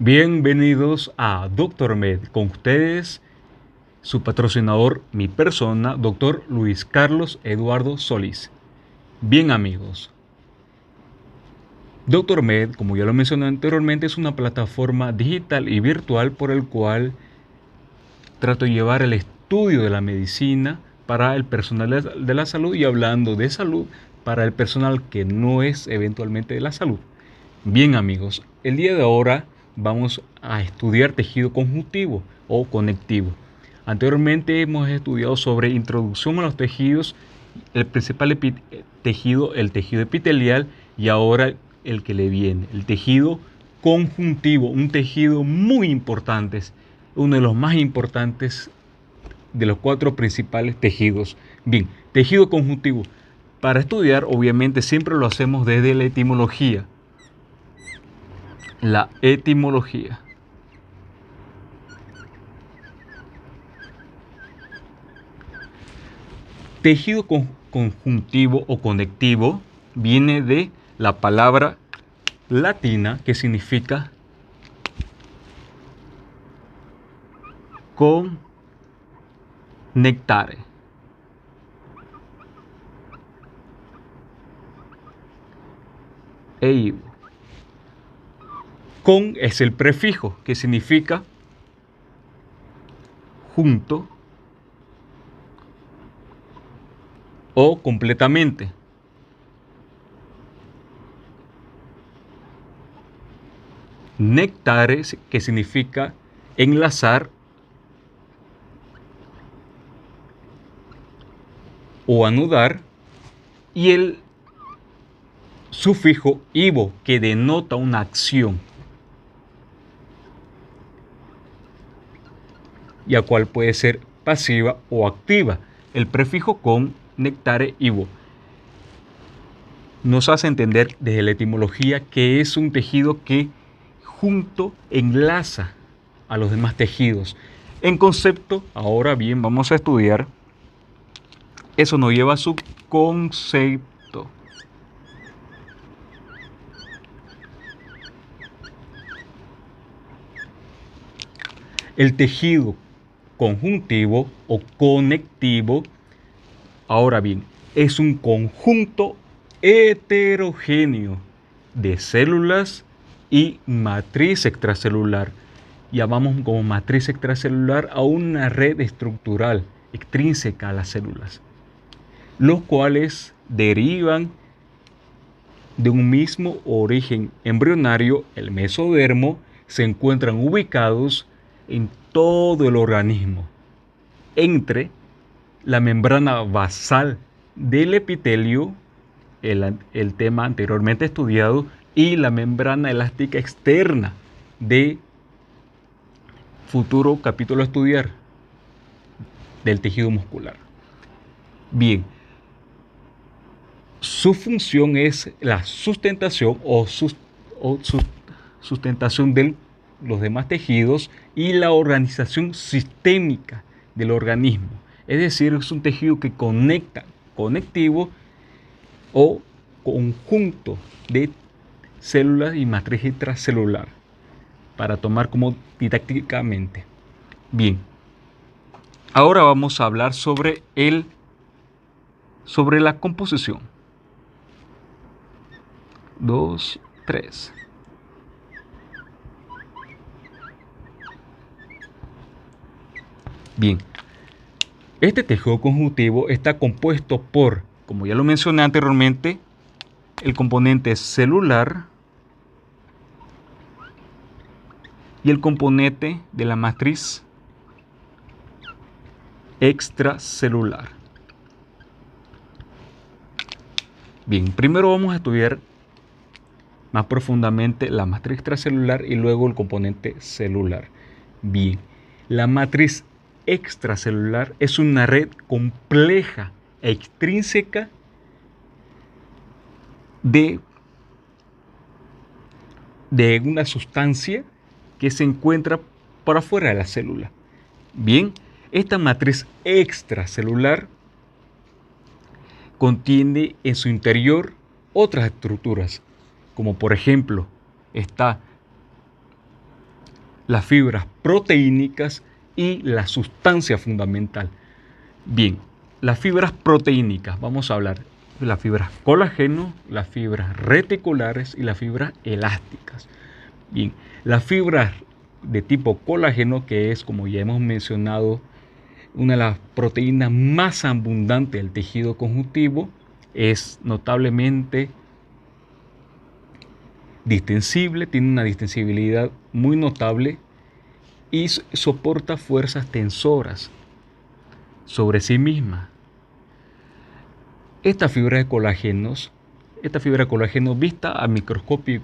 Bienvenidos a Doctor Med, con ustedes su patrocinador, mi persona, Dr. Luis Carlos Eduardo Solís. Bien amigos, Doctor Med, como ya lo mencioné anteriormente, es una plataforma digital y virtual por el cual trato de llevar el estudio de la medicina para el personal de la salud y hablando de salud para el personal que no es eventualmente de la salud. Bien amigos, el día de ahora vamos a estudiar tejido conjuntivo o conectivo. Anteriormente hemos estudiado sobre introducción a los tejidos, el principal tejido, el tejido epitelial, y ahora el que le viene, el tejido conjuntivo, un tejido muy importante, uno de los más importantes de los 4 principales tejidos. Bien, tejido conjuntivo. Para estudiar, obviamente, siempre lo hacemos desde la etimología. La etimología. Tejido conjuntivo o conectivo viene de la palabra latina que significa conectare. Con es el prefijo que significa junto o completamente. Nectare, que significa enlazar o anudar, y el sufijo ivo, que denota una acción, y a cual puede ser pasiva o activa. El prefijo con, nectare, ivo, nos hace entender desde la etimología que es un tejido que junto enlaza a los demás tejidos. En concepto, ahora bien, vamos a estudiar, eso nos lleva a su concepto. El tejido conjuntivo o conectivo, ahora bien, es un conjunto heterogéneo de células y matriz extracelular. Llamamos como matriz extracelular a una red estructural extrínseca a las células, los cuales derivan de un mismo origen embrionario, el mesodermo, se encuentran ubicados en todo el organismo, entre la membrana basal del epitelio, el tema anteriormente estudiado, y la membrana elástica externa de futuro capítulo a estudiar del tejido muscular. Bien, su función es la sustentación sustentación de los demás tejidos y la organización sistémica del organismo. Es decir, es un tejido que conecta, conectivo o conjunto de células y matriz intracelular, para tomar como didácticamente. Bien, ahora vamos a hablar sobre la composición. 2, 3. Bien, este tejido conjuntivo está compuesto por, como ya lo mencioné anteriormente, el componente celular y el componente de la matriz extracelular. Bien, primero vamos a estudiar más profundamente la matriz extracelular y luego el componente celular. Bien, la matriz extracelular es una red compleja e extrínseca de una sustancia que se encuentra por afuera de la célula. Bien, esta matriz extracelular contiene en su interior otras estructuras, como por ejemplo está las fibras proteínicas y la sustancia fundamental. Bien, las fibras proteínicas, vamos a hablar de las fibras colágeno, las fibras reticulares y las fibras elásticas. Bien, las fibras de tipo colágeno, que es, como ya hemos mencionado, una de las proteínas más abundantes del tejido conjuntivo, es notablemente distensible, tiene una distensibilidad muy notable y soporta fuerzas tensoras sobre sí misma. Esta fibra de colágeno vista a microscopio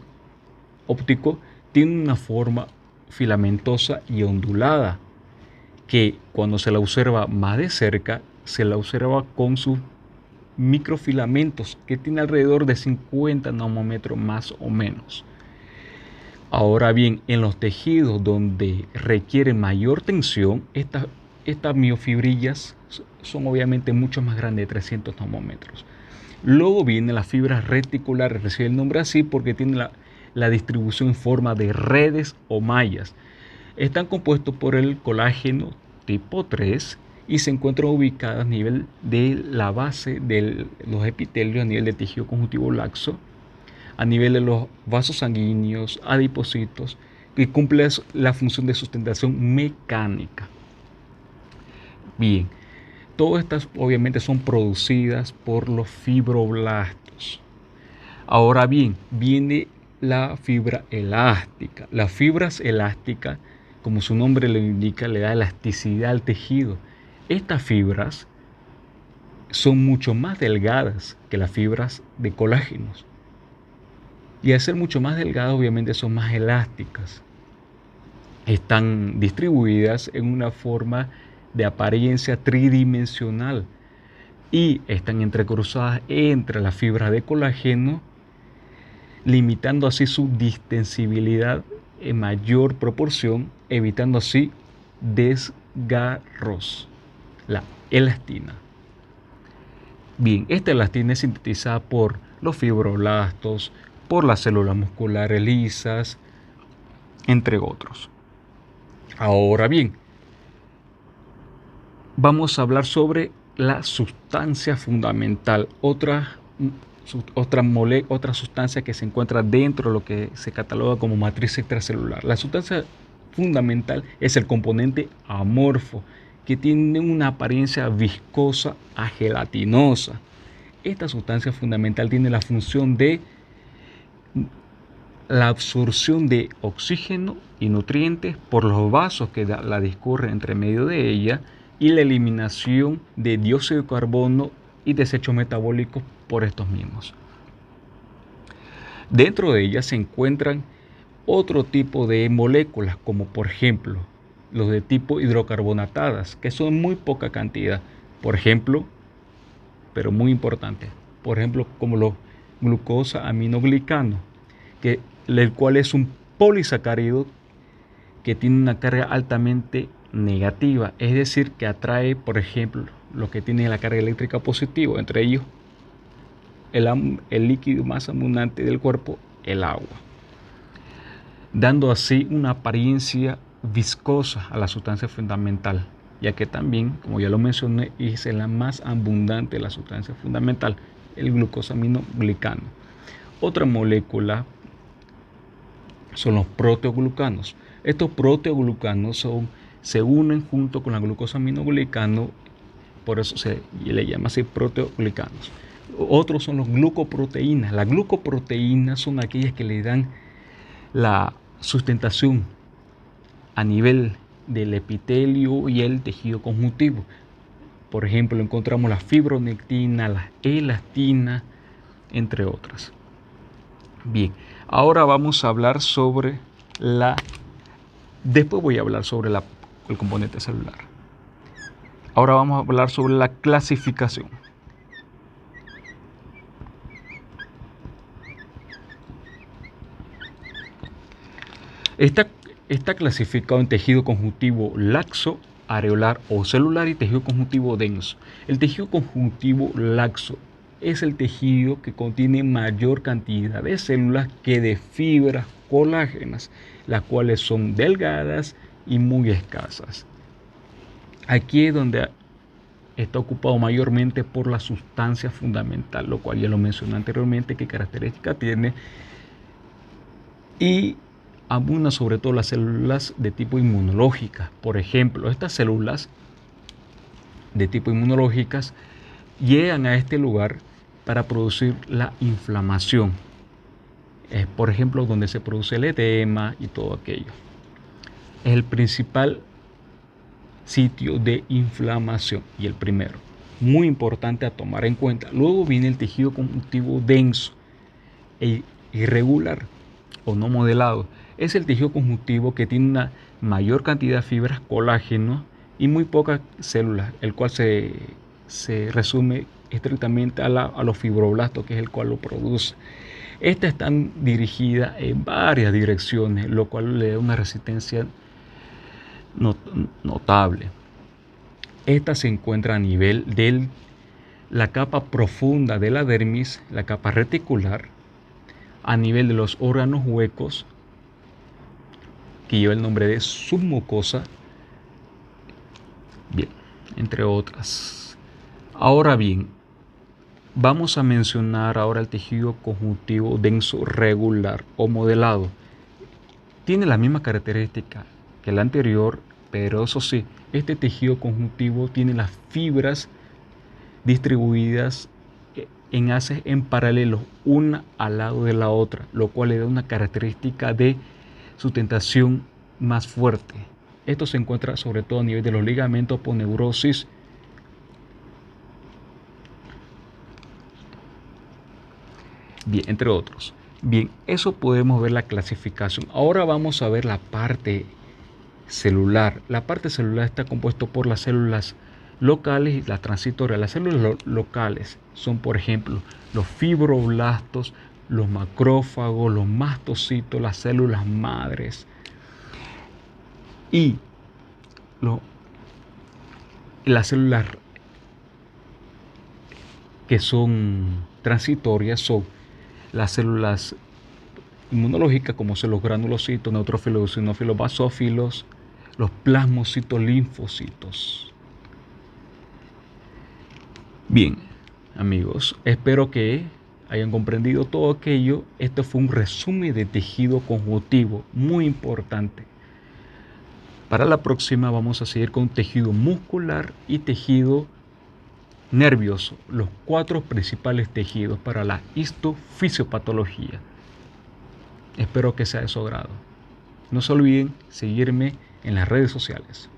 óptico tiene una forma filamentosa y ondulada que cuando se la observa más de cerca se la observa con sus microfilamentos que tiene alrededor de 50 nanómetros más o menos. Ahora bien, en los tejidos donde requiere mayor tensión, estas miofibrillas son obviamente mucho más grandes, de 300 nanómetros. Luego vienen las fibras reticulares, recibe el nombre así porque tiene la distribución en forma de redes o mallas. Están compuestos por el colágeno tipo 3 y se encuentran ubicadas a nivel de la base de los epitelios, a nivel del tejido conjuntivo laxo, a nivel de los vasos sanguíneos, adipocitos, que cumple la función de sustentación mecánica. Bien, todas estas obviamente son producidas por los fibroblastos. Ahora bien, viene la fibra elástica. Las fibras elásticas, como su nombre le indica, le da elasticidad al tejido. Estas fibras son mucho más delgadas que las fibras de colágenos. Y al ser mucho más delgadas, obviamente son más elásticas. Están distribuidas en una forma de apariencia tridimensional y están entrecruzadas entre las fibras de colágeno, limitando así su distensibilidad en mayor proporción, evitando así desgarros. La elastina. Bien, esta elastina es sintetizada por los fibroblastos, por las células musculares lisas, entre otros. Ahora bien, vamos a hablar sobre la sustancia fundamental, otra sustancia que se encuentra dentro de lo que se cataloga como matriz extracelular. La sustancia fundamental es el componente amorfo, que tiene una apariencia viscosa a gelatinosa. Esta sustancia fundamental tiene la función de la absorción de oxígeno y nutrientes por los vasos que la discurren entre medio de ella y la eliminación de dióxido de carbono y desechos metabólicos por estos mismos. Dentro de ella se encuentran otro tipo de moléculas, como por ejemplo los de tipo hidrocarbonatadas, que son muy poca cantidad, por ejemplo, pero muy importante, por ejemplo como los glucosa aminoglicano, el cual es un polisacárido que tiene una carga altamente negativa, es decir, que atrae, por ejemplo, lo que tiene la carga eléctrica positiva, entre ellos el líquido más abundante del cuerpo, el agua, dando así una apariencia viscosa a la sustancia fundamental, ya que también, como ya lo mencioné, es la más abundante de la sustancia fundamental, el glucosaminoglicano. Otra molécula son los proteoglucanos. Estos proteoglucanos se unen junto con la glucosaminoglicano, por eso se le llama así proteoglicanos. Otros son los glucoproteínas. Las glucoproteínas son aquellas que le dan la sustentación a nivel del epitelio y el tejido conjuntivo. Por ejemplo, encontramos la fibronectina, la elastina, entre otras. Bien, ahora vamos a hablar sobre después voy a hablar sobre el componente celular. Ahora vamos a hablar sobre la clasificación. Está clasificado en tejido conjuntivo laxo, areolar o celular y tejido conjuntivo denso. El tejido conjuntivo laxo es el tejido que contiene mayor cantidad de células que de fibras colágenas, las cuales son delgadas y muy escasas. Aquí es donde está ocupado mayormente por la sustancia fundamental, lo cual ya lo mencioné anteriormente, qué característica tiene, y abundan sobre todo las células de tipo inmunológica. Por ejemplo, estas células de tipo inmunológicas llegan a este lugar para producir la inflamación. Por ejemplo, donde se produce el edema y todo aquello. Es el principal sitio de inflamación y el primero. Muy importante a tomar en cuenta. Luego viene el tejido conjuntivo denso e irregular o no modelado. Es el tejido conjuntivo que tiene una mayor cantidad de fibras, colágeno y muy pocas células, el cual se resume estrictamente a los fibroblastos, que es el cual lo produce. Estas están dirigidas en varias direcciones, lo cual le da una resistencia notable. Esta se encuentra a nivel de la capa profunda de la dermis, la capa reticular, a nivel de los órganos huecos, que lleva el nombre de submucosa, bien, entre otras. Ahora bien, vamos a mencionar ahora el tejido conjuntivo denso regular o modelado. Tiene la misma característica que el anterior, pero eso sí, este tejido conjuntivo tiene las fibras distribuidas en haces en paralelo, una al lado de la otra, lo cual le da una característica de sustentación más fuerte. Esto se encuentra sobre todo a nivel de los ligamentos por neurosis. Bien, entre otros. Bien, eso podemos ver la clasificación. Ahora vamos a ver la parte celular. La parte celular está compuesta por las células locales y las transitorias. Las células locales son, por ejemplo, los fibroblastos, los macrófagos, los mastocitos, las células madres. Y las células que son transitorias son las células inmunológicas, como son los granulocitos, neutrófilos, eosinófilos, basófilos, los plasmocitos, linfocitos. Bien, amigos, espero que hayan comprendido todo aquello. Esto fue un resumen de tejido conjuntivo muy importante. Para la próxima vamos a seguir con tejido muscular y tejido nervioso, los 4 principales tejidos para la histofisiopatología. Espero que sea de su agrado. No se olviden seguirme en las redes sociales.